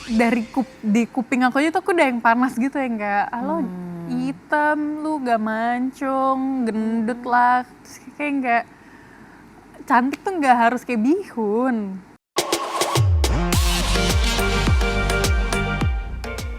di kuping aku aja tuh aku udah yang panas gitu yang kayak, "Lo hitam, lu gak mancung, gendut lah." Terus kayak nggak, cantik tuh nggak harus kayak bihun.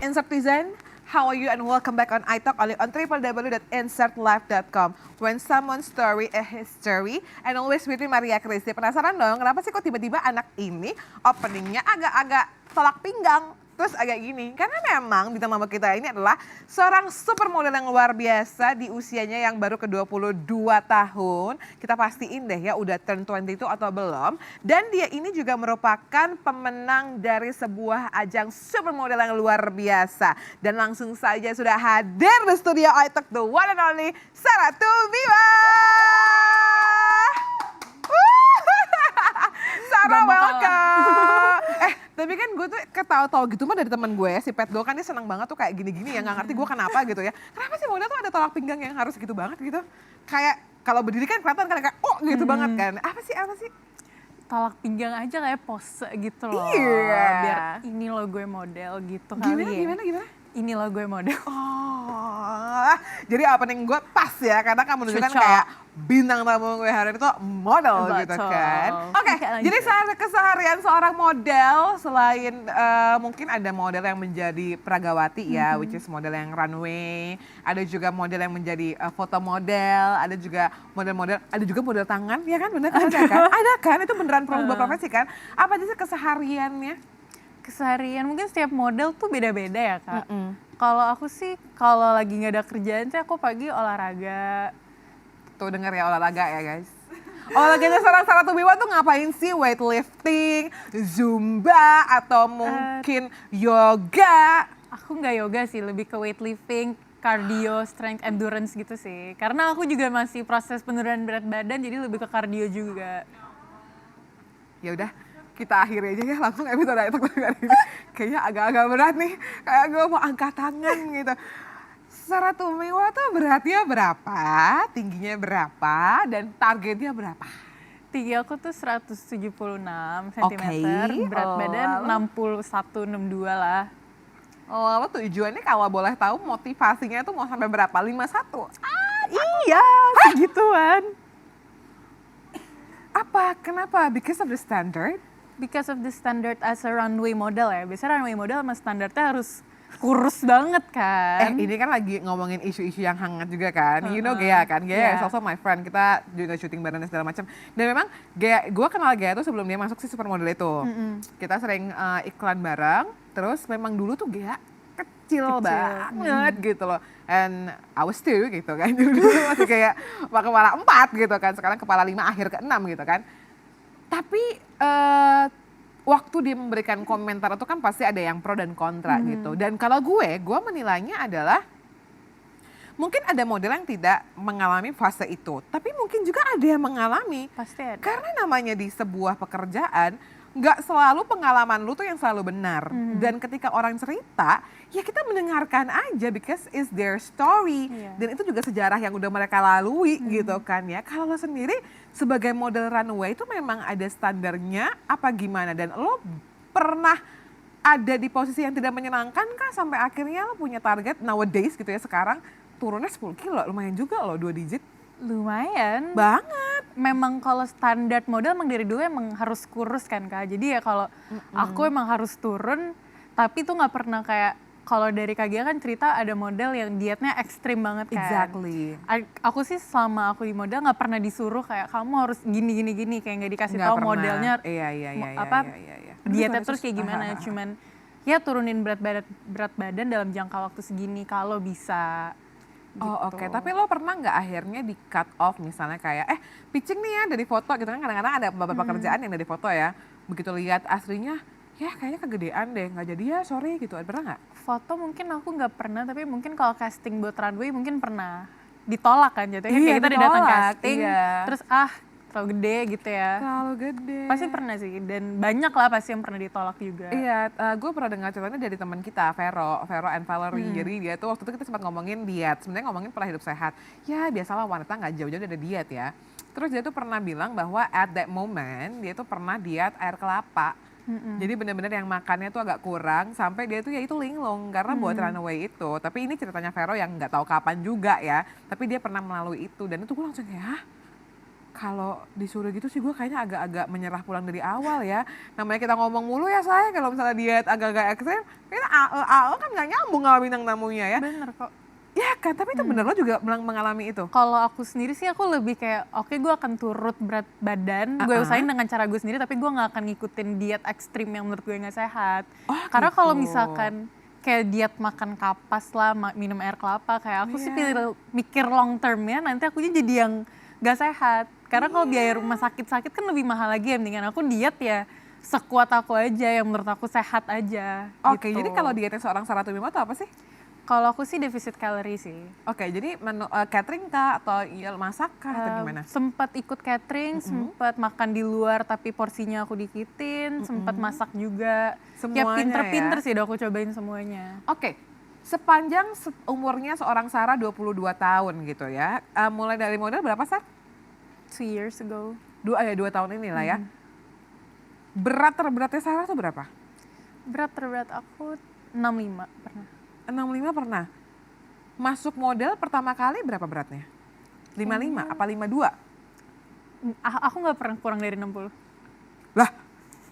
Insert Design, how are you and welcome back on iTalk only on www.insertlife.com. When someone's story a history and always with me Maria Christy. Penasaran dong kenapa sih kok tiba-tiba anak ini openingnya agak-agak tolak pinggang? Terus agak gini, karena memang bintang tamu kita ini adalah seorang supermodel yang luar biasa di usianya yang baru ke-22 tahun. Kita pastiin deh ya udah turn 22 atau belum. Dan dia ini juga merupakan pemenang dari sebuah ajang supermodel yang luar biasa. Dan langsung saja sudah hadir di studio iTalk the one and only Sarah Tumiwa. Sarah, welcome. Tapi kan gue tuh ketawa-tawa gitu mah dari temen gue ya, si Pet Do kan dia senang banget tuh kayak gini-gini ya, nggak ngerti gue kenapa gitu ya. Kenapa sih model tuh ada tolak pinggang yang harus gitu banget gitu? Kayak kalau berdiri kan kelihatan kayak oh gitu banget kan. Apa sih? Tolak pinggang aja kayak pose gitu loh. Iya. Biar ini lo gue model gitu kali ya. Gimana? Ini lo gue model. Oh, jadi opening gue pas ya, karena kamu menunjukkan Cocok. kayak bintang tamu gue hari ini tuh model gitu Betul. kan. Oke, jadi keseharian seorang model selain mungkin ada model yang menjadi pragawati ya, which is model yang runway, ada juga model yang menjadi foto model, ada juga model tangan, ya kan bener kan? Ada kan, itu beneran berubah profesi kan? Apa aja sih kesehariannya? Keseharian mungkin setiap model tuh beda-beda ya Kak. Kalau aku sih kalau lagi nggak ada kerjaan sih aku pagi olahraga. Tuh denger ya olahraga ya guys. Olahraganya seorang Sarah Tumiwa tuh ngapain sih? Weightlifting, zumba, atau mungkin yoga? Aku nggak yoga sih, lebih ke weightlifting, cardio, strength, endurance gitu sih. Karena aku juga masih proses penurunan berat badan jadi lebih ke cardio juga. Ya udah, kita akhiri aja ya langsung episode iTalk kali ini. Kayaknya agak-agak berat nih, kayak gue mau angkat tangan gitu. Sarah Tumiwa tuh beratnya berapa, tingginya berapa, dan targetnya berapa? Tinggi aku tuh 176 cm, berat badan 61-62 lah. Lalu tujuannya kalau boleh tahu motivasinya tuh mau sampai berapa? 51? Iya, segituan. Kenapa? Because of the standard? Because of the standard as a runway model ya. Biasanya runway model sama standarnya harus kurus banget kan. Ini kan lagi ngomongin isu-isu yang hangat juga kan. You know Gea kan? Gea is also my friend. Kita juga syuting bareng dan segala macam. Dan memang Gea, gue kenal Gea tuh sebelum dia masuk si supermodel itu. Kita sering iklan bareng. Terus memang dulu tuh Gea kecil banget gitu loh. And I was too gitu kan. Dulu masih kayak kepala 4 gitu kan. Sekarang kepala 5 akhir ke 6 gitu kan. Tapi waktu dia memberikan komentar itu kan pasti ada yang pro dan kontra gitu. Dan kalau gue menilainya adalah mungkin ada model yang tidak mengalami fase itu. Tapi mungkin juga ada yang mengalami. Pasti ada. Karena namanya di sebuah pekerjaan, nggak selalu pengalaman lu tuh yang selalu benar. Dan ketika orang cerita, ya kita mendengarkan aja because it's their story. Dan itu juga sejarah yang udah mereka lalui gitu kan ya. Kalau lo sendiri sebagai model runway itu memang ada standarnya apa gimana? Dan lo pernah ada di posisi yang tidak menyenangkan kah sampai akhirnya lo punya target nowadays gitu ya sekarang turunnya 10 kilo, lumayan juga lo 2 digit. Lumayan. Banget. Memang kalau standar model emang dari dulu emang harus kurus kan Kak. Jadi ya kalau aku emang harus turun, tapi tuh nggak pernah kayak kalau dari KGA kan cerita ada model yang dietnya ekstrim banget kan. Exactly. Aku sih selama aku di model nggak pernah disuruh kayak kamu harus gini kayak nggak dikasih tahu modelnya dietnya terus kayak gimana. Cuman ya turunin berat badan dalam jangka waktu segini kalau bisa. Gitu. Oke. Tapi lo pernah nggak akhirnya di cut off misalnya kayak pitching nih ya dari foto gitu kan kadang-kadang ada beberapa kerjaan yang dari foto ya. Begitu lihat aslinya ya kayaknya kegedean deh nggak jadi ya sorry gitu. Pernah nggak? Foto mungkin aku nggak pernah tapi mungkin kalau casting buat runway mungkin pernah ditolak kan jatuhnya kayak kita datang casting terus terlalu gede gitu ya. Terlalu gede. Pasti pernah sih dan banyak lah pasti yang pernah ditolak juga. Iya, gue pernah dengar ceritanya dari teman kita, Vero and Valerie. Jadi dia tuh waktu itu kita sempat ngomongin diet, sebenarnya ngomongin pola hidup sehat. Ya biasalah wanita nggak jauh-jauh dari diet ya. Terus dia tuh pernah bilang bahwa at that moment dia tuh pernah diet air kelapa. Jadi benar-benar yang makannya tuh agak kurang sampai dia tuh ya itu linglung karena buat runaway itu. Tapi ini ceritanya Vero yang nggak tahu kapan juga ya. Tapi dia pernah melalui itu dan itu gue langsung kayak, hah? Kalau disuruh gitu sih gue kayaknya agak-agak menyerah pulang dari awal ya. Namanya kita ngomong mulu ya saya kalau misalnya diet agak-agak ekstrem, kayaknya AE kan nggak nyambung sama bintang tamunya ya. Bener kok. Ya kan, tapi itu bener lo juga mengalami itu? Kalau aku sendiri sih aku lebih kayak, oke gue akan turut berat badan, gue usahain dengan cara gue sendiri, tapi gue nggak akan ngikutin diet ekstrim yang menurut gue nggak sehat. Karena Gitu. kalau misalkan kayak diet makan kapas lah, minum air kelapa, kayak aku sih pilih mikir long termnya, nanti aku jadi yang nggak sehat. Karena kalau biaya rumah sakit kan lebih mahal lagi ya, mendingan aku diet ya sekuat aku aja, yang menurut aku sehat aja. Oke, gitu. jadi kalau dietnya seorang Sarah Tumimo itu apa sih? Kalau aku sih defisit kalori sih. Oke, jadi menu catering kah atau masak kah atau gimana? Sempat ikut catering, sempat makan di luar tapi porsinya aku dikitin, sempat masak juga. Ya Semuanya pinter-pinter ya? sih udah aku cobain semuanya. Oke, sepanjang umurnya seorang Sarah 22 tahun gitu ya, mulai dari modal berapa Sar? 2 years ago. 2 tahun inilah ya. Berat terberatnya Sarah tuh berapa? Berat terberat aku 65 pernah. 65 pernah. Masuk model pertama kali berapa beratnya? 55 apa 52? Aku nggak pernah kurang dari 60. Lah,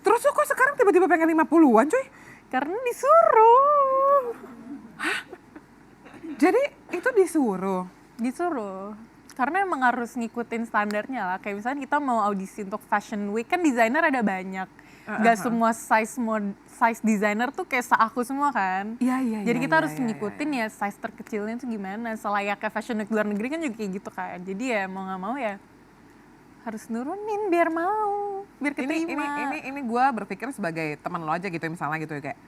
terus kok sekarang tiba-tiba pengen 50-an cuy? Karena disuruh. Jadi itu disuruh? Disuruh. Karena emang harus ngikutin standarnya lah. Kayak misalnya kita mau audisi untuk Fashion Week, kan desainer ada banyak. Gak semua size designer tuh kayak aku semua kan. Iya. Jadi kita harus ngikutin ya size terkecilnya tuh gimana. Selayaknya Fashion Week luar negeri kan juga kayak gitu kan. Jadi ya mau gak mau ya harus nurunin biar mau, biar keterima. Ini gue berpikir sebagai teman lo aja gitu misalnya gitu ya kayak,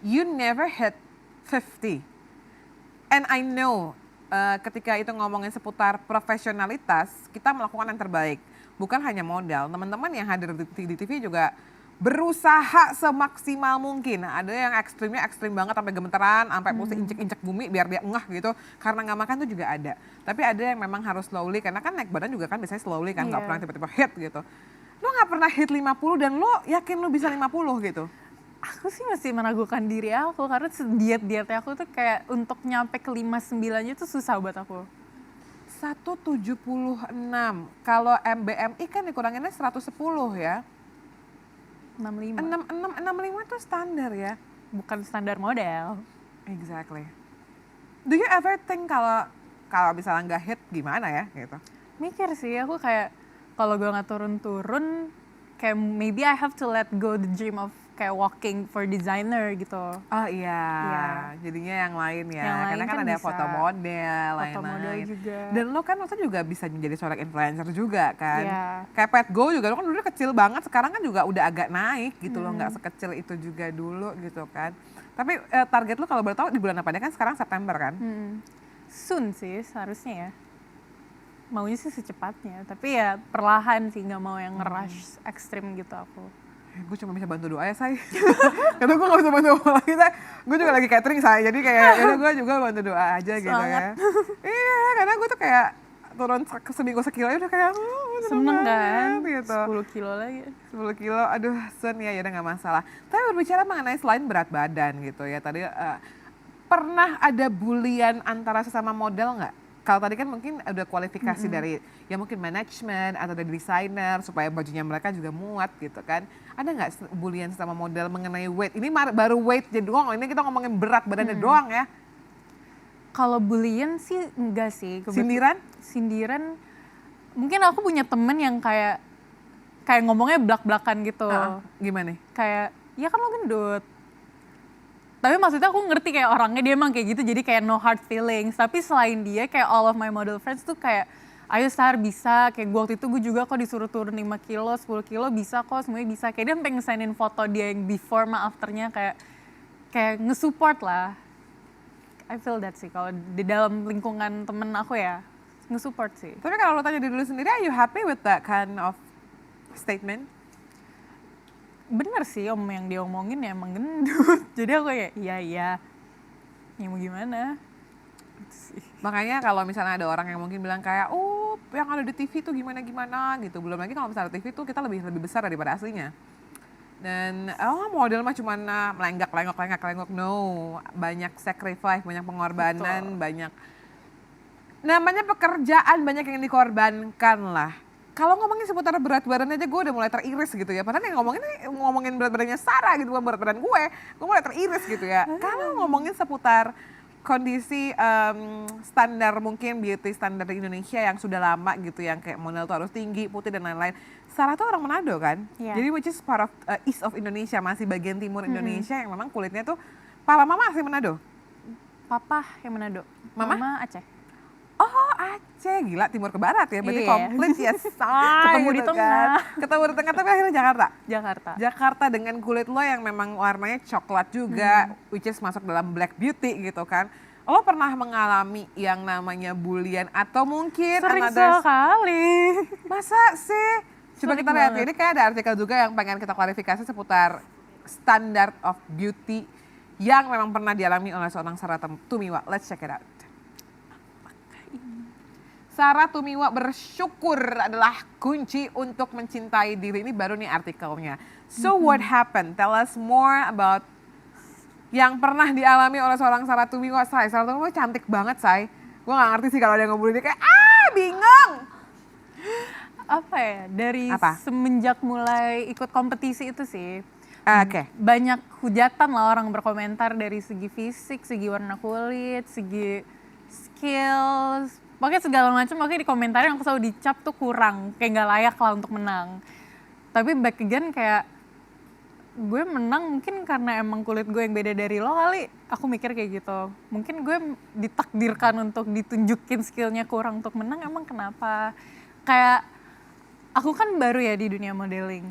you never hit 50. And I know ketika itu ngomongin seputar profesionalitas, kita melakukan yang terbaik. Bukan hanya modal, teman-teman yang hadir di TV juga berusaha semaksimal mungkin. Ada yang ekstrim banget sampai gemeteran, sampai mesti injek-injek bumi biar dia ngeh gitu. Karena nggak makan tuh juga ada. Tapi ada yang memang harus slowly, karena kan naik badan juga kan biasanya slowly kan, nggak pernah tiba-tiba hit gitu. Lo nggak pernah hit 50 dan lo yakin lo bisa 50 gitu? Aku sih masih meragukan diri aku, karena diet-dietnya aku tuh kayak untuk nyampe ke 59 aja tuh susah buat aku. 176, kalau MBMI kan dikuranginnya 110 ya? 65. 65 tuh standar ya? Bukan standar model. Exactly. Do you ever think kalau misalnya nggak hit gimana ya gitu? Mikir sih, aku kayak kalau gue nggak turun-turun, kayak maybe I have to let go the dream of kayak walking for designer gitu. Oh iya, jadinya yang lain ya. Yang lain karena kan ada bisa. foto model, Foto model juga. Dan lo kan maksudnya juga bisa menjadi seorang influencer juga kan. Iya. Kayak Pet Go juga, lo kan dulu kecil banget, sekarang kan juga udah agak naik gitu loh, nggak sekecil itu juga dulu gitu kan. Tapi target lo kalau boleh tahu di bulan apa? Dia kan sekarang September kan? Soon sih seharusnya ya. Maunya sih secepatnya, tapi ya perlahan sih, nggak mau yang nge-rush ekstrim gitu aku. Gue cuma bisa bantu doa ya say. Karena gue gak bisa bantu apa lagi say. Gue juga lagi catering say, jadi kayak yaudah gue juga bantu doa aja gitu ya. Iya, karena gue tuh kayak turun seminggu sekilo udah kayak seneng kan, gitu. 10 kilo lagi. 10 kilo, aduh Sun ya udah gak masalah. Tapi berbicara mengenai selain berat badan gitu ya, tadi pernah ada bulian antara sesama model nggak? Kalau tadi kan mungkin ada kualifikasi dari ya mungkin manajemen atau dari desainer supaya bajunya mereka juga muat gitu kan. Ada nggak bulian sama model mengenai weight? Ini baru weight jadi doang, ini kita ngomongin berat badannya doang ya. Kalau bulian sih enggak sih. Sindiran? Sindiran, mungkin aku punya temen yang kayak ngomongnya belak-belakan gitu. Gimana? Kayak, ya kan lo gendut. Tapi maksudnya aku ngerti kayak orangnya dia emang kayak gitu, jadi kayak no hard feelings. Tapi selain dia, kayak all of my model friends tuh kayak, ayo Sar bisa, kayak waktu itu gue juga kok disuruh turun 5 kilo, 10 kilo bisa kok, semuanya bisa. Kayak dia sampai ngesenin foto dia yang before sama afternya, kayak nge-support lah. I feel that sih, kalau di dalam lingkungan temen aku ya, nge-support sih. Tapi kalau lo tanya diri dulu sendiri, are you happy with that kind of statement? Bener sih yang dia omongin ya emang gendut. Jadi aku kayak iya. Ya mau gimana? Makanya kalau misalnya ada orang yang mungkin bilang kayak, yang ada di TV tuh gimana gitu. Belum lagi kalau misalnya TV tuh kita lebih besar daripada aslinya. Dan model mah cuma melenggak, no. Banyak sacrifice, banyak pengorbanan, banyak namanya pekerjaan, banyak yang dikorbankan lah. Kalau ngomongin seputar berat badan aja gue udah mulai teriris gitu ya. Padahal yang ngomongin berat badannya Sarah gitu, bukan berat badan gue mulai teriris gitu ya. Kalau ngomongin seputar kondisi standar mungkin beauty standar di Indonesia yang sudah lama gitu, yang kayak model tuh harus tinggi, putih dan lain-lain. Sarah tuh orang Manado kan, jadi which is part of east of Indonesia, masih bagian timur Indonesia yang memang kulitnya tuh, papa mama asli Manado? Papa yang Manado, mama Aceh. Oh Aceh, gila timur ke barat ya, berarti komplit ya say. Ketemu gitu di tengah. Kan. Ketemu di tengah, tapi akhirnya Jakarta? Jakarta dengan kulit lo yang memang warnanya coklat juga, which is masuk dalam black beauty gitu kan. Lo pernah mengalami yang namanya bulian atau mungkin sering sekali. Masa sih? Coba kita lihat, ini kayak ada artikel juga yang pengen kita klarifikasi seputar standard of beauty yang memang pernah dialami oleh seorang Sarah Tumiwa. Let's check it out. Sarah Tumiwa bersyukur adalah kunci untuk mencintai diri. Ini baru nih artikelnya. So what happened? Tell us more about yang pernah dialami oleh seorang Sarah Tumiwa. Say, Sarah Tumiwa cantik banget, Say. Gue gak ngerti sih kalau ada yang ngebully dia kayak, bingung. Apa ya, dari semenjak mulai ikut kompetisi itu sih. Banyak hujatan lah orang berkomentar dari segi fisik, segi warna kulit, segi skills, pokoknya segala macam. Makanya di komentarin aku selalu dicap tuh kurang, kayak gak layak lah untuk menang. Tapi back again kayak gue menang mungkin karena emang kulit gue yang beda dari lo kali. Aku mikir kayak gitu. Mungkin gue ditakdirkan untuk ditunjukin skillnya kurang untuk menang, emang kenapa? Kayak aku kan baru ya di dunia modeling.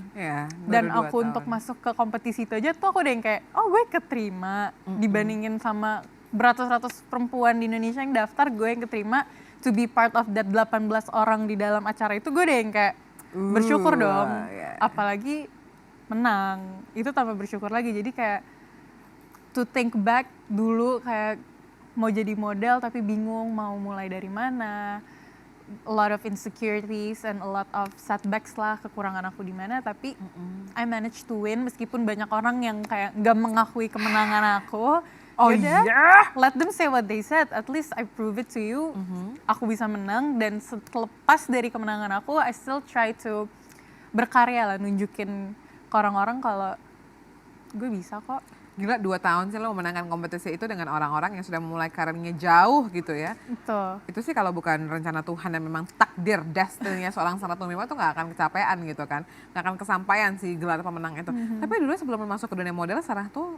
Dan aku untuk masuk ke kompetisi itu aja tuh aku udah yang kayak, gue keterima. Dibandingin sama beratus-ratus perempuan di Indonesia yang daftar, gue yang keterima to be part of that 18 orang di dalam acara itu. Gue udah yang kayak bersyukur dong. Apalagi menang, itu tambah bersyukur lagi. Jadi kayak to think back dulu kayak mau jadi model tapi bingung mau mulai dari mana. A lot of insecurities and a lot of setbacks lah, kekurangan aku di mana, tapi I managed to win meskipun banyak orang yang kayak gak mengakui kemenangan aku. Let them say what they said, at least I prove it to you. Aku bisa menang, dan selepas dari kemenangan aku, I still try to berkarya lah, nunjukin ke orang-orang kalau gue bisa kok. Gila, 2 tahun sih lo memenangkan kompetisi itu dengan orang-orang yang sudah memulai karirnya jauh gitu ya. Itu sih kalau bukan rencana Tuhan dan memang takdir destiny-nya seorang Sarah Tumiwa tuh gak akan kecapean gitu kan. Gak akan kesampaian si gelar pemenang itu. Tapi dulu sebelum masuk ke dunia model, Sarah tuh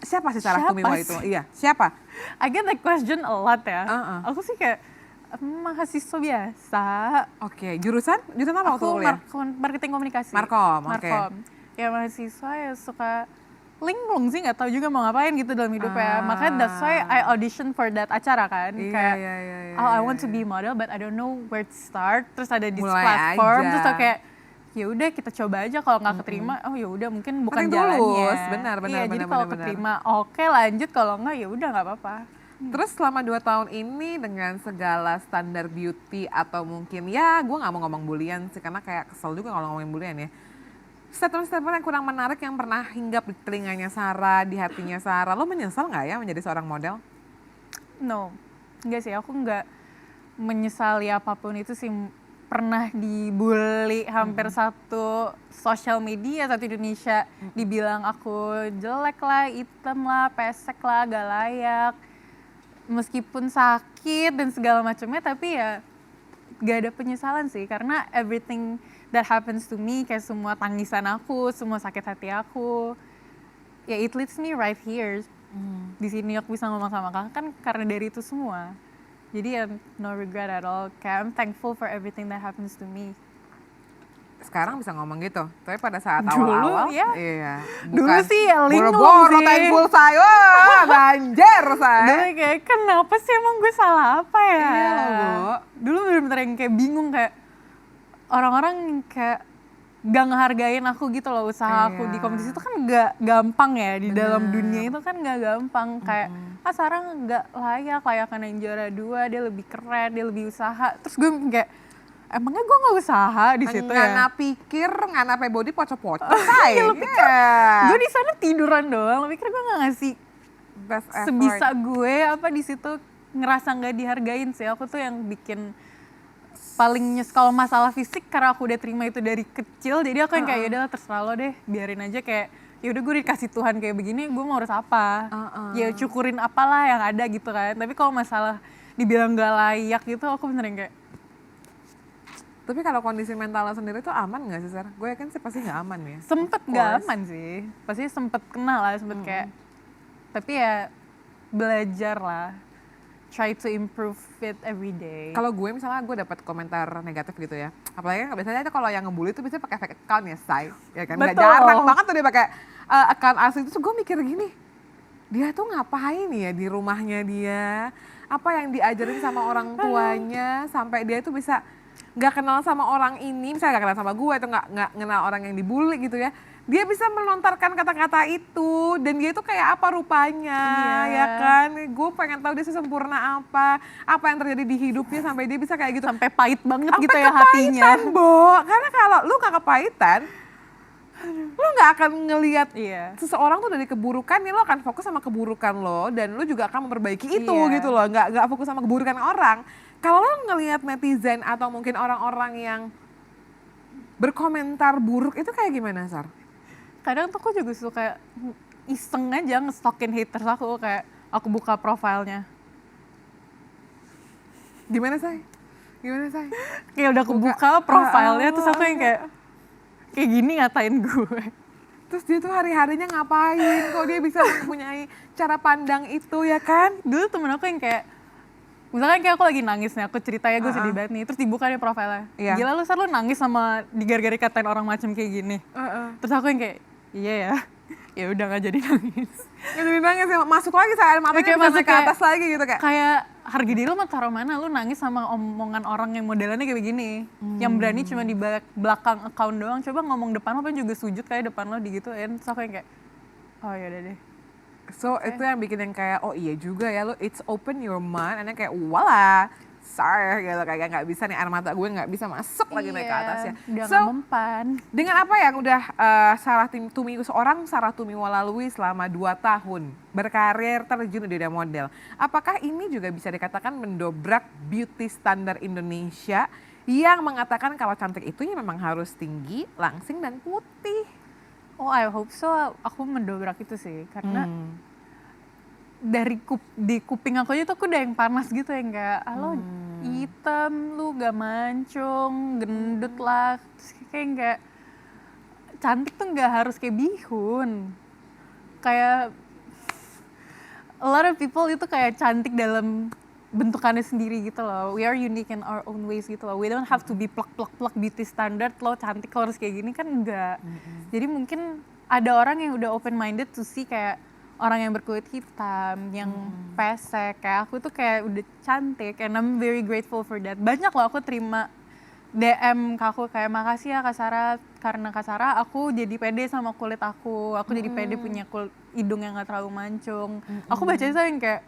siapa sih Sarah Tumiwa itu? Iya, siapa? I get that question a lot ya. Aku sih kayak mahasiswa biasa. Jurusan apa waktu kuliah? Aku marketing komunikasi. Markom. Ya mahasiswa ya suka linglung sih, nggak tahu juga mau ngapain gitu dalam hidup ya. Makanya that's why I audition for that acara kan. I want to be model but I don't know where to start. Terus ada di platform, terus kayak ya udah kita coba aja, kalau nggak keterima ya udah mungkin bukan jalannya. Benar. Jadi kalau keterima oke, lanjut, kalau nggak ya udah nggak apa-apa. Terus selama 2 tahun ini dengan segala standar beauty atau mungkin ya gue nggak mau ngomong bulian sih karena kayak kesel juga kalau ngomongin bulian ya. Statement-statement yang kurang menarik yang pernah hinggap di telinganya Sarah, di hatinya Sarah, lo menyesal nggak ya menjadi seorang model? No, enggak sih, aku nggak menyesali apapun itu sih. Pernah dibully hampir satu sosial media, satu Indonesia, dibilang aku jelek lah, hitam lah, pesek lah, gak layak. Meskipun sakit dan segala macamnya, tapi ya gak ada penyesalan sih, karena everything that happens to me, kayak semua tangisan aku, semua sakit hati aku, ya it leads me right here. Di sini aku bisa ngomong sama kakak kan karena dari itu semua. Jadi no regret at all, kayak I'm thankful for everything that happens to me. Sekarang bisa ngomong gitu, tapi pada saat awal-awal, iya. Dulu sih ya linglung sih. Thankful saya, banjir saya. Dulu kayak kenapa sih, emang gue salah apa ya? Iya loh. Dulu bener-bener yang kayak bingung, kayak orang-orang kayak gak ngehargain aku gitu loh, usaha aku di kompetisi itu kan gak gampang ya, di dalam dunia itu kan gak gampang. Kayak Sarah gak layakan yang juara 2, dia lebih keren, dia lebih usaha. Terus gue kayak emangnya gue nggak usaha di situ ya? Ngana pikir, ngana body pocok-pocok, say. Lo pikir gue di sana tiduran doang, lo pikir gue nggak ngasih best effort. Sebisa gue apa di situ ngerasa nggak dihargain sih. Aku tuh yang bikin paling kalau masalah fisik karena aku udah terima itu dari kecil, jadi aku yang kayak yaudah terserah lo deh, biarin aja kayak yaudah gue dikasih Tuhan kayak begini, gue mau harus apa? Ya syukurin apalah yang ada gitu kan. Tapi kalau masalah dibilang nggak layak gitu, aku beneran kayak. Tapi kalau kondisi mentalnya sendiri tuh aman nggak sih, Sar? Gue yakin sih pasti nggak aman ya. Sempet nggak aman sih, pasti sempet kena lah, sempet kayak. Tapi ya belajar lah. Try to improve it every day. Kalau gue misalnya gue dapat komentar negatif gitu ya, apalagi kan biasanya itu kalau yang ngebully itu biasanya pakai fake account ya, say, ya kan? Nggak jarang banget tuh dia pakai account asli itu. Gue mikir gini, dia tuh ngapain ya di rumahnya dia? Apa yang diajarin sama orang tuanya sampai dia tuh bisa nggak kenal sama orang ini, misalnya nggak kenal sama gue atau nggak kenal orang yang dibully gitu ya? Dia bisa melontarkan kata-kata itu dan dia itu kayak apa rupanya, ya kan? Gue pengen tahu dia sesempurna apa yang terjadi di hidupnya sampai dia bisa kayak gitu. Sampai pahit banget sampai gitu ya hatinya. Bo, karena kalau lu gak kepahitan, lu gak akan ngelihat seseorang tuh dari keburukan nih, lo akan fokus sama keburukan lo dan lu juga akan memperbaiki itu gitu loh, gak fokus sama keburukan orang. Kalau lo ngelihat netizen atau mungkin orang-orang yang berkomentar buruk itu kayak gimana, Sar? Kadang tuh aku juga suka iseng aja nge-stalkin haters aku, kayak aku buka profilnya. Gimana, Say? Kayak udah aku buka profilnya, terus aku yang kayak gini ngatain gue. Terus dia tuh hari-harinya ngapain, kok dia bisa mempunyai cara pandang itu ya kan? Dulu temen aku yang kayak, misalkan kayak aku lagi nangis nih, aku ceritanya gue sedih banget nih, terus dibuka nih profilnya. Gila lu, Sar, lu nangis sama digar-gari katain orang macam kayak gini. Terus aku yang kayak, iya ya udah nggak jadi nangis. Nggak jadi nangis ya, masuk lagi saya matanya bisa ke atas lagi gitu kayak. Kayak harga diri lu mau taruh mana, lu nangis sama omongan orang yang modelannya kayak begini. Yang berani cuma di belakang account doang, coba ngomong depan lo kan juga sujud kayak depan lo digituin. Terus aku yang kayak, oh yaudah deh. So itu yang bikin yang kayak, oh iya juga ya, lo it's open your mind, and kayak wala, sorry gitu, kayak nggak bisa nih, air mata gue nggak bisa masuk lagi naik ke atas ya. Udah so, mempan. Dengan apa yang udah seorang Sarah Tumiwa lalui selama 2 tahun berkarir terjun di dunia model, apakah ini juga bisa dikatakan mendobrak beauty standar Indonesia yang mengatakan kalau cantik itu ya memang harus tinggi, langsing dan putih? Oh, I hope so. Aku mendobrak itu sih, karena di kuping aku aja tuh aku udah yang panas gitu, yang kayak lo hitam, lu gak mancung, gendut lah, terus kayak cantik tuh gak harus kayak bihun, kayak a lot of people itu kayak cantik dalam bentukannya sendiri gitu loh. We are unique in our own ways gitu loh. We don't have to be plak beauty standard, lo cantik lo harus kayak gini, kan enggak. Jadi mungkin ada orang yang udah open minded to see kayak orang yang berkulit hitam, yang pesek, kayak aku tuh kayak udah cantik, and I'm very grateful for that. Banyak loh aku terima DM ke aku kayak, makasih ya Kak Sarah, karena Kak Sarah aku jadi pede sama kulit aku jadi pede punya hidung yang gak terlalu mancung. Aku baca itu yang kayak,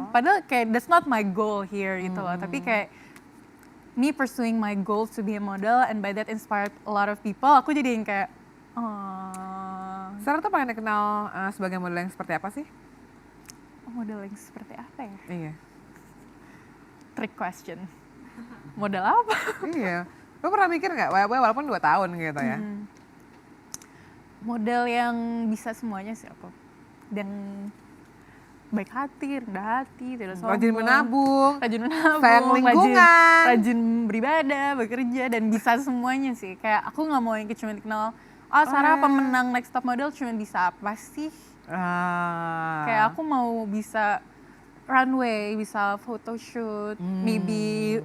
padahal kayak that's not my goal here gitu loh, tapi kayak me pursuing my goal to be a model, and by that inspired a lot of people, aku jadi yang kayak, Sarah tuh pengen dikenal sebagai model yang seperti apa sih? Model yang seperti apa ya? Iya. Trick question. Model apa? Iya. Lo pernah mikir nggak, walaupun 2 tahun gitu ya? Model yang bisa semuanya sih aku. Yang baik hati, rendah hati, tidak sombong. Rajin menabung, sayang lingkungan, rajin beribadah, bekerja, dan bisa semuanya sih. Kayak aku nggak mau yang cuma dikenal, Sarah pemenang Next Top Model cuma bisa apa sih? Kayak aku mau bisa runway, bisa photoshoot, maybe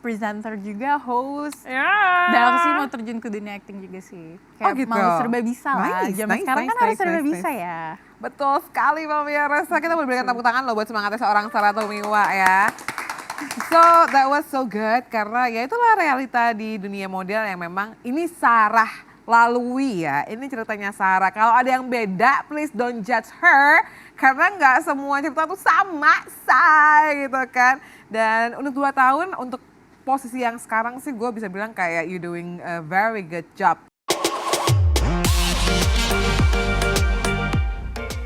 presenter juga, host. Dan aku sih mau terjun ke dunia acting juga sih. Kayak gitu. mau serba bisa lah. Zaman sekarang kan harus serba bisa ya. Betul sekali Mbak Rasa. Kita boleh berikan tepuk tangan loh buat semangatnya seorang Sarah Tumiwa ya. So that was so good, karena ya itulah realita di dunia model yang memang ini Sarah lalui ya. Ini ceritanya Sarah. Kalau ada yang beda, please don't judge her. Karena nggak semua cerita tuh sama, say gitu kan. Dan untuk 2 tahun untuk posisi yang sekarang sih gue bisa bilang kayak you doing a very good job.